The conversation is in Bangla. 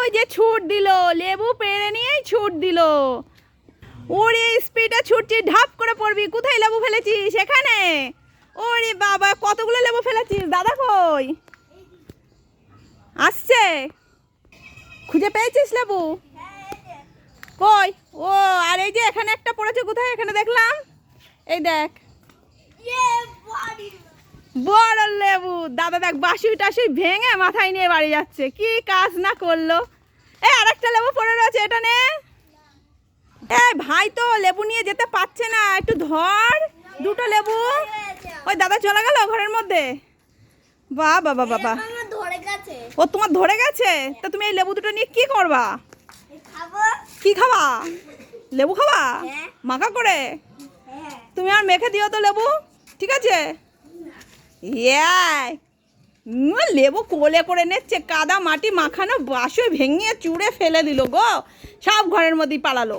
ওই যে ছুট দিল, লেবু পেড়ে নিয়েই ছুট দিল। ওরে স্পিডে ছুটছি, ঢাপ করে পড়বি। কোথায় লেবু ফেলেছিস? এখানে। ওরে বাবা, কতগুলো লেবু ফেলেছিস? দাদা কই? আসছে। খুঁজে পেয়েছিস লেবু? কই? ও, আর এই যে এখানে একটা পড়েছে। কোথায়? এখানে দেখলাম। এই দেখ, বড় লেবু। দাদা দেখ, বাসুই টাসুই ভেঙে মাথায় নিয়ে বাড়ি যাচ্ছে। কি কাজ না করলো। এই আরেকটা লেবু পড়ে রয়েছে, এটা নে। এই ভাই তো লেবু নিয়ে যেতে পারছে না, একটু ধর দুটো লেবু। ওই দাদা চলে গেল ঘরের মধ্যে। বাবা বাবা বাবা, ও তোমার ধরে গেছে? তা তুমি এই লেবু দুটো নিয়ে কি করবা? কি খাবা? লেবু খাবা মাখা করে? তুমি আর মেখে দিও তো লেবু, ঠিক আছে? লেবু কোলে করে নিচ্ছে, কাদা মাটি মাখানো বাসে ভেঙে চুড়ে ফেলে দিল গো, সব ঘরের মধ্যেই পালালো।